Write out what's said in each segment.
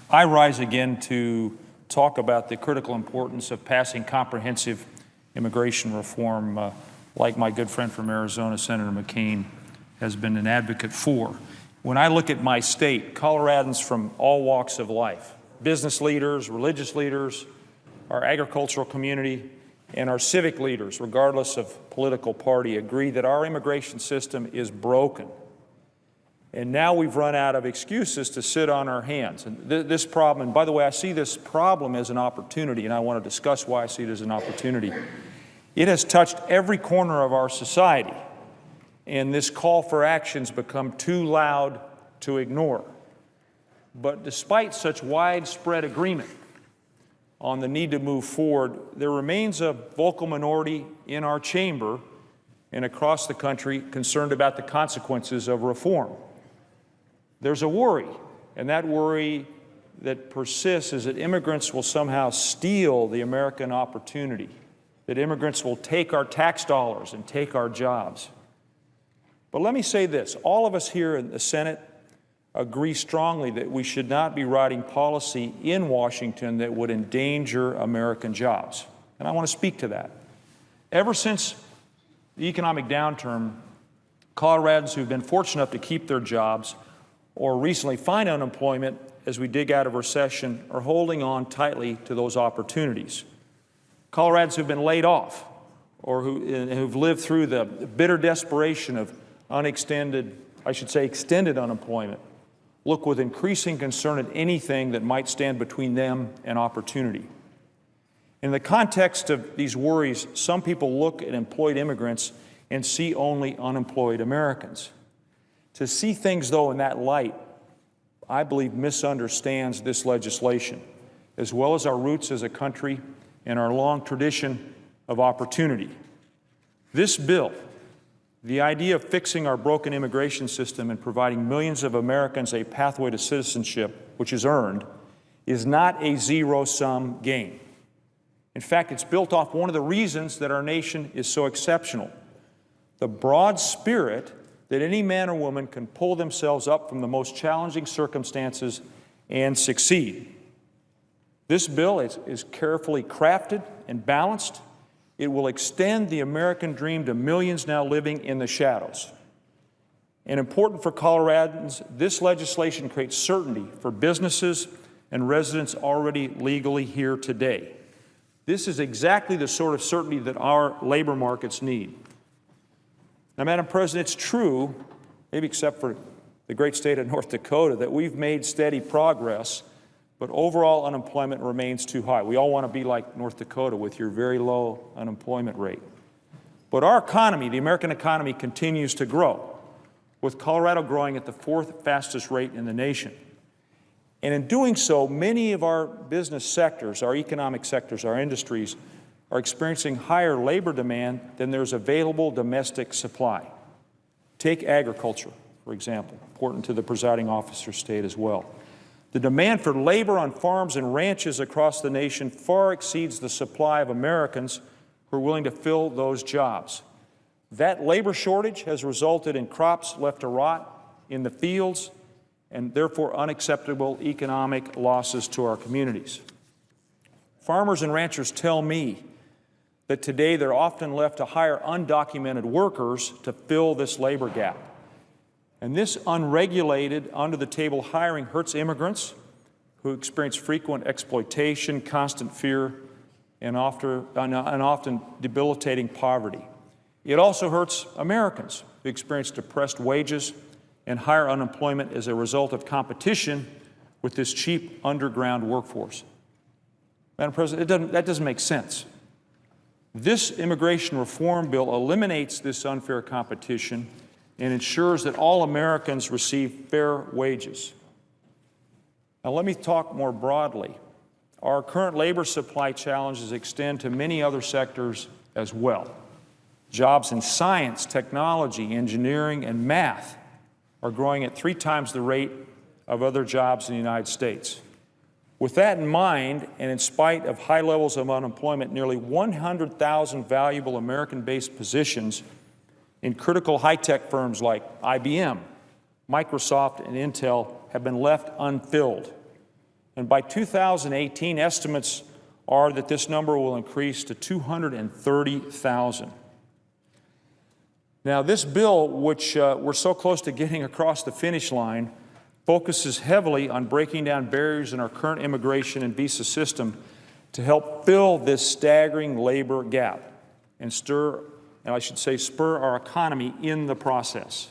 I rise again to talk about the critical importance of passing comprehensive immigration reform like my good friend from Arizona, Senator McCain, has been an advocate for. When I look at my state, Coloradans from all walks of life, business leaders, religious leaders, our agricultural community, and our civic leaders, regardless of political party, agree that our immigration system is broken. And now we've run out of excuses to sit on our hands. And this problem, and by the way, I see this problem as an opportunity, and I want to discuss why I see it as an opportunity. It has touched every corner of our society, and this call for action's become too loud to ignore. But despite such widespread agreement on the need to move forward, there remains a vocal minority in our chamber and across the country concerned about the consequences of reform. There's a worry, and that worry that persists is that immigrants will somehow steal the American opportunity, that immigrants will take our tax dollars and take our jobs. But let me say this, all of us here in the Senate agree strongly that we should not be writing policy in Washington that would endanger American jobs. And I want to speak to that. Ever since the economic downturn, Coloradans who've been fortunate enough to keep their jobs or recently find unemployment as we dig out of recession are holding on tightly to those opportunities. Coloradans who've been laid off or who've lived through the bitter desperation of extended unemployment look with increasing concern at anything that might stand between them and opportunity. In the context of these worries, some people look at employed immigrants and see only unemployed Americans. To see things, though, in that light, I believe misunderstands this legislation, as well as our roots as a country and our long tradition of opportunity. This bill, the idea of fixing our broken immigration system and providing millions of Americans a pathway to citizenship, which is earned, is not a zero-sum game. In fact, it's built off one of the reasons that our nation is so exceptional, the broad spirit that any man or woman can pull themselves up from the most challenging circumstances and succeed. This bill is carefully crafted and balanced. It will extend the American dream to millions now living in the shadows. And important for Coloradans, this legislation creates certainty for businesses and residents already legally here today. This is exactly the sort of certainty that our labor markets need. Now, Madam President, it's true, maybe except for the great state of North Dakota, that we've made steady progress, but overall unemployment remains too high. We all want to be like North Dakota with your very low unemployment rate. But our economy, the American economy, continues to grow, with Colorado growing at the fourth fastest rate in the nation. And in doing so, many of our business sectors, our economic sectors, our industries, are experiencing higher labor demand than there's available domestic supply. Take agriculture, for example, important to the presiding officer state as well. The demand for labor on farms and ranches across the nation far exceeds the supply of Americans who are willing to fill those jobs. That labor shortage has resulted in crops left to rot in the fields and therefore unacceptable economic losses to our communities. Farmers and ranchers tell me that today they're often left to hire undocumented workers to fill this labor gap. And this unregulated, under-the-table hiring hurts immigrants who experience frequent exploitation, constant fear, and often debilitating poverty. It also hurts Americans who experience depressed wages and higher unemployment as a result of competition with this cheap underground workforce. Madam President, that doesn't make sense. This immigration reform bill eliminates this unfair competition and ensures that all Americans receive fair wages. Now, let me talk more broadly. Our current labor supply challenges extend to many other sectors as well. Jobs in science, technology, engineering, and math are growing at 3 times the rate of other jobs in the United States. With that in mind, and in spite of high levels of unemployment, nearly 100,000 valuable American-based positions in critical high-tech firms like IBM, Microsoft, and Intel have been left unfilled. And by 2018, estimates are that this number will increase to 230,000. Now, this bill, which we're so close to getting across the finish line, focuses heavily on breaking down barriers in our current immigration and visa system to help fill this staggering labor gap and spur our economy in the process.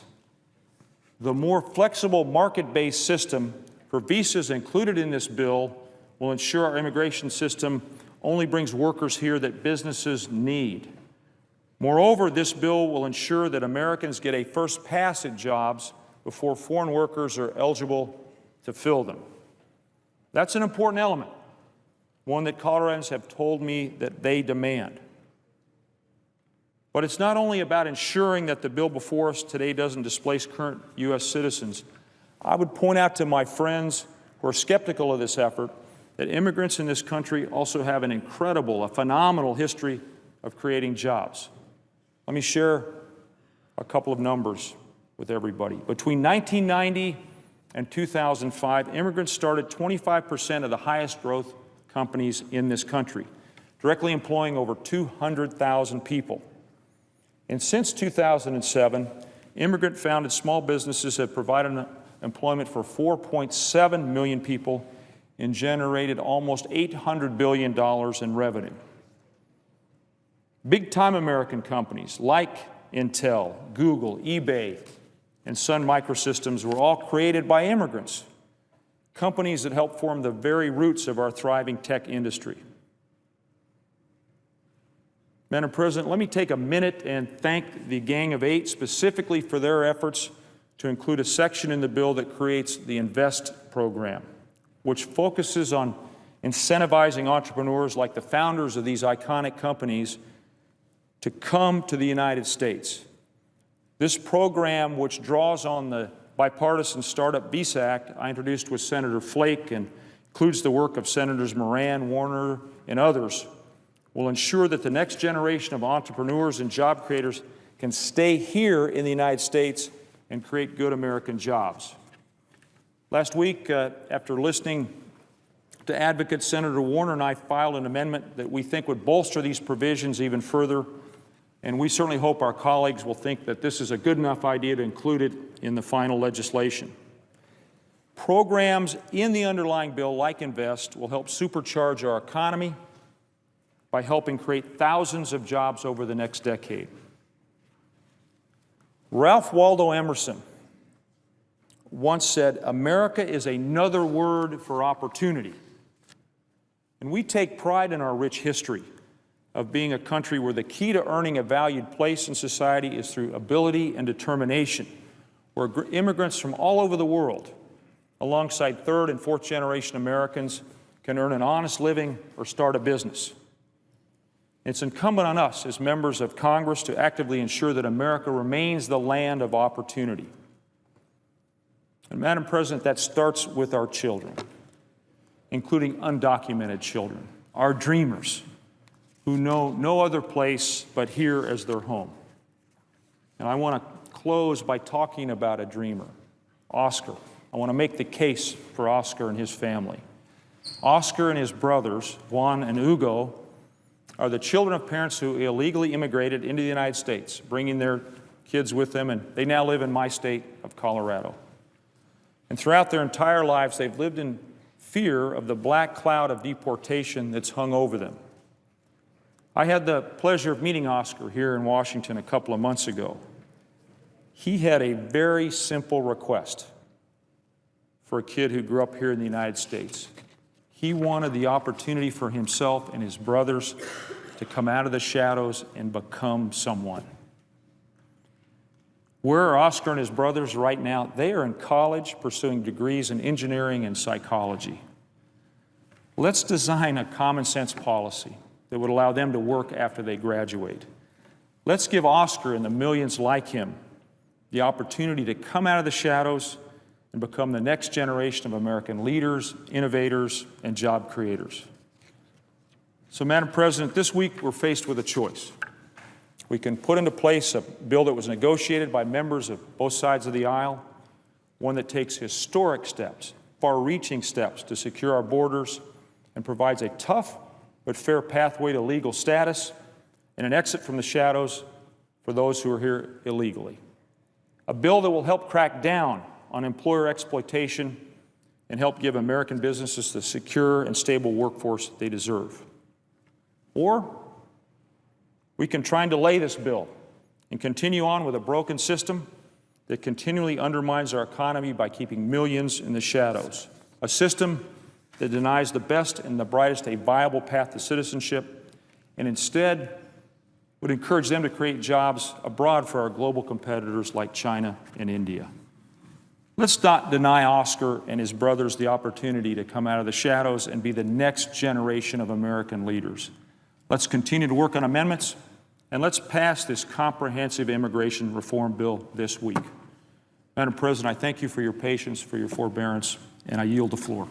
The more flexible market-based system for visas included in this bill will ensure our immigration system only brings workers here that businesses need. Moreover, this bill will ensure that Americans get a first pass at jobs before foreign workers are eligible to fill them. That's an important element, one that Coloradans have told me that they demand. But it's not only about ensuring that the bill before us today doesn't displace current U.S. citizens. I would point out to my friends who are skeptical of this effort that immigrants in this country also have an incredible, a phenomenal history of creating jobs. Let me share a couple of numbers with everybody. Between 1990 and 2005, immigrants started 25% of the highest growth companies in this country, directly employing over 200,000 people. And since 2007, immigrant-founded small businesses have provided employment for 4.7 million people and generated almost $800 billion in revenue. Big-time American companies like Intel, Google, eBay, and Sun Microsystems were all created by immigrants, companies that helped form the very roots of our thriving tech industry. Madam President, let me take a minute and thank the Gang of Eight specifically for their efforts to include a section in the bill that creates the INVEST program, which focuses on incentivizing entrepreneurs like the founders of these iconic companies to come to the United States. This program, which draws on the bipartisan Startup Visa Act I introduced with Senator Flake and includes the work of Senators Moran, Warner, and others, will ensure that the next generation of entrepreneurs and job creators can stay here in the United States and create good American jobs. Last week, after listening to advocates, Senator Warner and I filed an amendment that we think would bolster these provisions even further, and we certainly hope our colleagues will think that this is a good enough idea to include it in the final legislation. Programs in the underlying bill, like INVEST, will help supercharge our economy by helping create thousands of jobs over the next decade. Ralph Waldo Emerson once said, "America is another word for opportunity." And we take pride in our rich history of being a country where the key to earning a valued place in society is through ability and determination, where immigrants from all over the world, alongside third and fourth generation Americans, can earn an honest living or start a business. It's incumbent on us as members of Congress to actively ensure that America remains the land of opportunity. And Madam President, that starts with our children, including undocumented children, our dreamers, who know no other place but here as their home. And I want to close by talking about a dreamer, Oscar. I want to make the case for Oscar and his family. Oscar and his brothers, Juan and Hugo, are the children of parents who illegally immigrated into the United States, bringing their kids with them, and they now live in my state of Colorado. And throughout their entire lives, they've lived in fear of the black cloud of deportation that's hung over them. I had the pleasure of meeting Oscar here in Washington a couple of months ago. He had a very simple request for a kid who grew up here in the United States. He wanted the opportunity for himself and his brothers to come out of the shadows and become someone. Where are Oscar and his brothers right now? They are in college pursuing degrees in engineering and psychology. Let's design a common sense policy that would allow them to work after they graduate. Let's give Oscar and the millions like him the opportunity to come out of the shadows and become the next generation of American leaders, innovators, and job creators. So, Madam President, this week we're faced with a choice. We can put into place a bill that was negotiated by members of both sides of the aisle, one that takes historic steps far-reaching steps to secure our borders and provides a tough but fair pathway to legal status and an exit from the shadows for those who are here illegally. A bill that will help crack down on employer exploitation and help give American businesses the secure and stable workforce they deserve. Or we can try and delay this bill and continue on with a broken system that continually undermines our economy by keeping millions in the shadows. A system that denies the best and the brightest a viable path to citizenship and instead would encourage them to create jobs abroad for our global competitors like China and India. Let's not deny Oscar and his brothers the opportunity to come out of the shadows and be the next generation of American leaders. Let's continue to work on amendments, and let's pass this comprehensive immigration reform bill this week. Madam President, I thank you for your patience, for your forbearance, and I yield the floor.